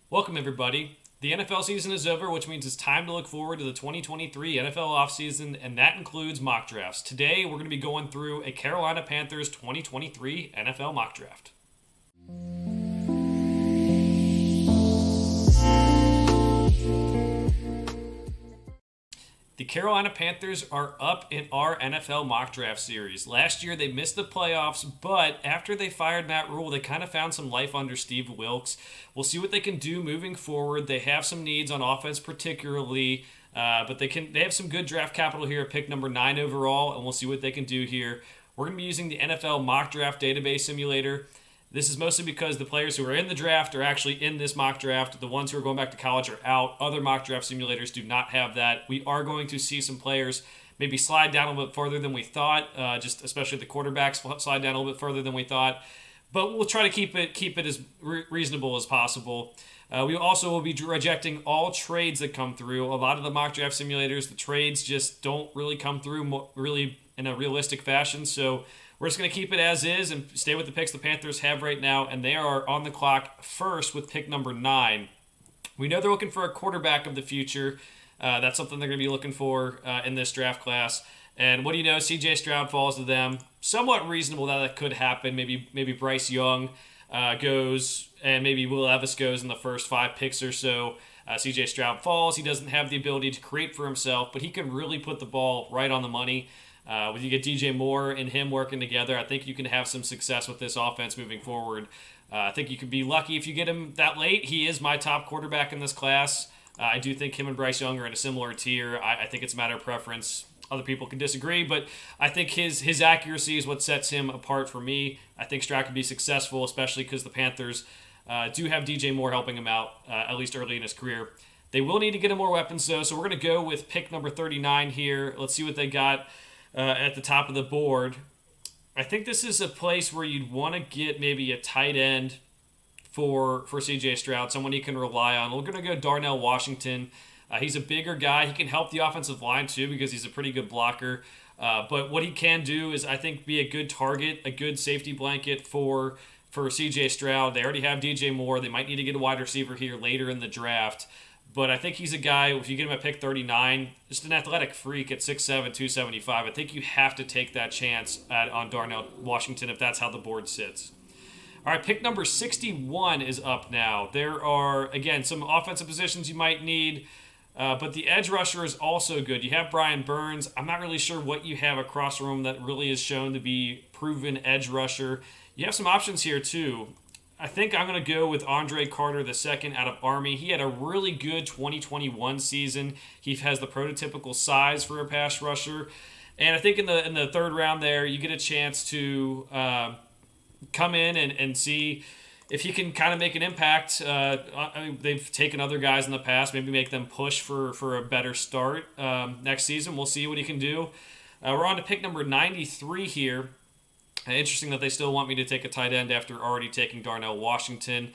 Welcome, everybody. The NFL season is over, which means it's time to look forward to the 2023 NFL offseason, and that includes mock drafts. Today, we're going to be going through a Carolina Panthers 2023 NFL mock draft. The Carolina Panthers are up in our NFL mock draft series. Last year, they missed the playoffs, but after they fired Matt Rule, they kind of found some life under Steve Wilks. We'll see what they can do moving forward. They have some needs on offense, particularly, but they have some good draft capital here at pick number 9 overall, and we'll see what they can do here. We're going to be using the NFL mock draft database simulator. This is mostly because the players who are in the draft are actually in this mock draft. The ones who are going back to college are out. Other mock draft simulators do not have that. We are going to see some players maybe slide down a little bit further than we thought, just especially the quarterbacks slide down a little bit further than we thought. But we'll try to keep it as reasonable as possible. We also will be rejecting all trades that come through. A lot of the mock draft simulators, the trades just don't really come through really in a realistic fashion. So we're just going to keep it as is and stay with the picks the Panthers have right now, and they are on the clock first with pick number 9. We know they're looking for a quarterback of the future. That's something they're going to be looking for in this draft class. And what do you know? C.J. Stroud falls to them. Somewhat reasonable that could happen. Maybe Bryce Young goes, and maybe Will Levis goes in the first 5 picks or so. C.J. Stroud falls. He doesn't have the ability to create for himself, but he can really put the ball right on the money. When you get DJ Moore and him working together, I think you can have some success with this offense moving forward. I think you could be lucky if you get him that late. He is my top quarterback in this class. I do think him and Bryce Young are in a similar tier. I think it's a matter of preference. Other people can disagree, but I think his accuracy is what sets him apart for me. I think Stroud could be successful, especially because the Panthers do have DJ Moore helping him out, at least early in his career. They will need to get him more weapons, though, so we're going to go with pick number 39 here. Let's see what they got at the top of the board. I think this is a place where you'd want to get maybe a tight end for C.J. Stroud, someone he can rely on. We're going to go Darnell Washington. He's a bigger guy. He can help the offensive line, too, because he's a pretty good blocker. But what he can do is, I think, be a good target, a good safety blanket for C.J. Stroud. They already have DJ Moore. They might need to get a wide receiver here later in the draft. But I think he's a guy, if you get him at pick 39, just an athletic freak at 6'7", 275. I think you have to take that chance on Darnell Washington if that's how the board sits. All right, pick number 61 is up now. There are, again, some offensive positions you might need, but the edge rusher is also good. You have Brian Burns. I'm not really sure what you have across the room that really is shown to be proven edge rusher. You have some options here, too. I think I'm going to go with Andre Carter II out of Army. He had a really good 2021 season. He has the prototypical size for a pass rusher. And I think in the third round there, you get a chance to come in and see if he can kind of make an impact. They've taken other guys in the past, maybe make them push for a better start next season. We'll see what he can do. We're on to pick number 93 here. Interesting that they still want me to take a tight end after already taking Darnell Washington.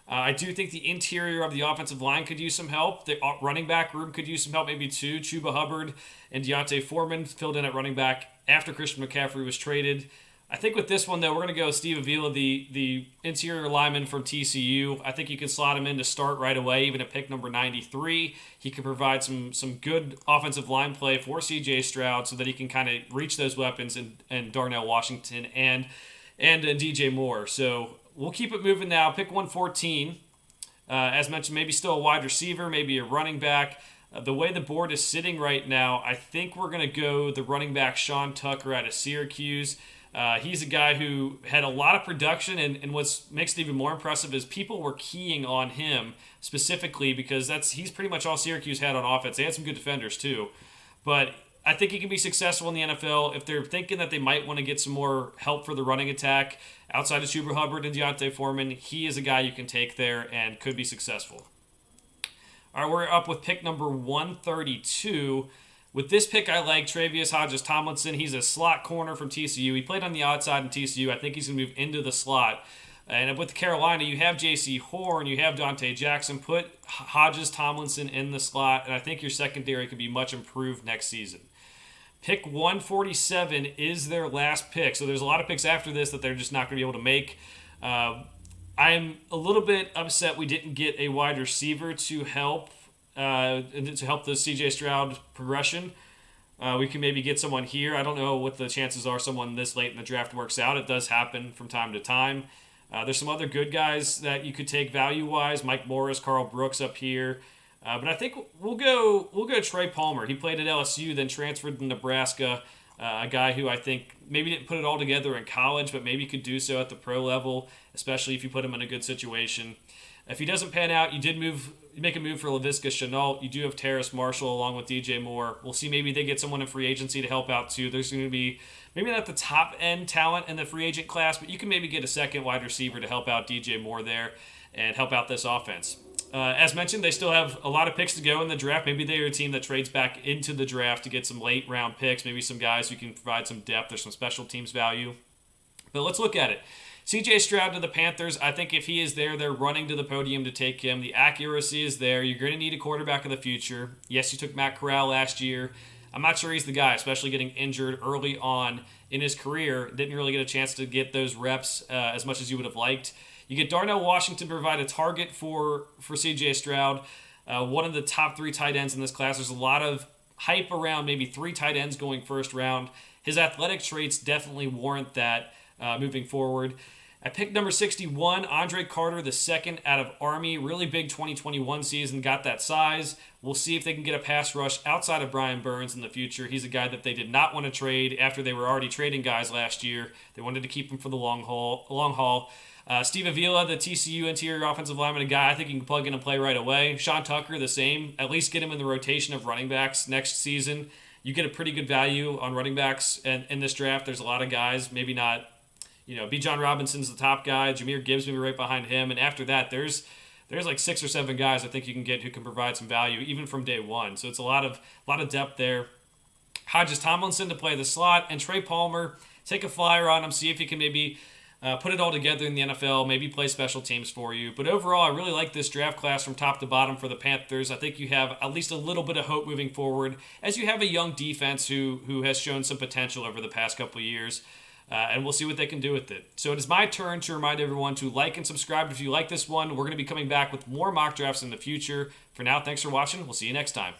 I do think the interior of the offensive line could use some help. The running back room could use some help, maybe too. Chuba Hubbard and Deontay Foreman filled in at running back after Christian McCaffrey was traded. I think with this one, though, we're going to go Steve Avila, the interior lineman from TCU. I think you can slot him in to start right away, even at pick number 93. He can provide some good offensive line play for C.J. Stroud so that he can kind of reach those weapons and Darnell Washington and DJ Moore. So we'll keep it moving now. Pick 114. As mentioned, maybe still a wide receiver, maybe a running back. The way the board is sitting right now, I think we're going to go the running back Sean Tucker out of Syracuse. He's a guy who had a lot of production, and what makes it even more impressive is people were keying on him specifically because he's pretty much all Syracuse had on offense. They had some good defenders too, but I think he can be successful in the NFL if they're thinking that they might want to get some more help for the running attack outside of Chuba Hubbard and Deontay Foreman. He is a guy you can take there and could be successful. All right, we're up with pick number 132. With this pick, I like Travius Hodges-Tomlinson. He's a slot corner from TCU. He played on the outside in TCU. I think he's going to move into the slot. And with Carolina, you have J.C. Horn, you have Dante Jackson. Put Hodges-Tomlinson in the slot, and I think your secondary could be much improved next season. Pick 147 is their last pick. So there's a lot of picks after this that they're just not going to be able to make. I'm a little bit upset we didn't get a wide receiver to help the C.J. Stroud progression. We can maybe get someone here. I don't know what the chances are someone this late in the draft works out. It does happen from time to time. There's some other good guys that you could take value-wise. Mike Morris, Carl Brooks up here. But I think we'll go Trey Palmer. He played at LSU, then transferred to Nebraska. A guy who I think maybe didn't put it all together in college, but maybe could do so at the pro level, especially if you put him in a good situation. If he doesn't pan out, you make a move for Laviska Shenault. You do have Terrace Marshall along with DJ Moore. We'll see, maybe they get someone in free agency to help out too. There's going to be maybe not the top end talent in the free agent class, but you can maybe get a second wide receiver to help out DJ Moore there and help out this offense. As mentioned, they still have a lot of picks to go in the draft. Maybe they're a team that trades back into the draft to get some late round picks, maybe some guys who can provide some depth or some special teams value. But let's look at it. CJ Stroud to the Panthers. I think if he is there, they're running to the podium to take him. The accuracy is there. You're going to need a quarterback of the future. Yes, you took Matt Corral last year. I'm not sure he's the guy, especially getting injured early on in his career. Didn't really get a chance to get those reps as much as you would have liked. You get Darnell Washington to provide a target for C.J. Stroud, one of the top 3 tight ends in this class. There's a lot of hype around maybe 3 tight ends going first round. His athletic traits definitely warrant that moving forward. At pick number 61, Andre Carter, the second out of Army. Really big 2021 season, got that size. We'll see if they can get a pass rush outside of Brian Burns in the future. He's a guy that they did not want to trade after they were already trading guys last year. They wanted to keep him for the long haul. Steve Avila, the TCU interior offensive lineman, a guy I think you can plug in and play right away. Sean Tucker, the same. At least get him in the rotation of running backs next season. You get a pretty good value on running backs in this draft. There's a lot of guys, maybe not, B. John Robinson's the top guy. Jameer Gibbs maybe right behind him. And after that, there's like 6 or 7 guys I think you can get who can provide some value even from day one. So it's a lot of depth there. Hodges Tomlinson to play the slot, and Trey Palmer, take a flyer on him, see if he can maybe put it all together in the NFL, maybe play special teams for you. But overall, I really like this draft class from top to bottom for the Panthers. I think you have at least a little bit of hope moving forward, as you have a young defense who has shown some potential over the past couple of years. And we'll see what they can do with it. So it is my turn to remind everyone to like and subscribe if you like this one. We're going to be coming back with more mock drafts in the future. For now, thanks for watching. We'll see you next time.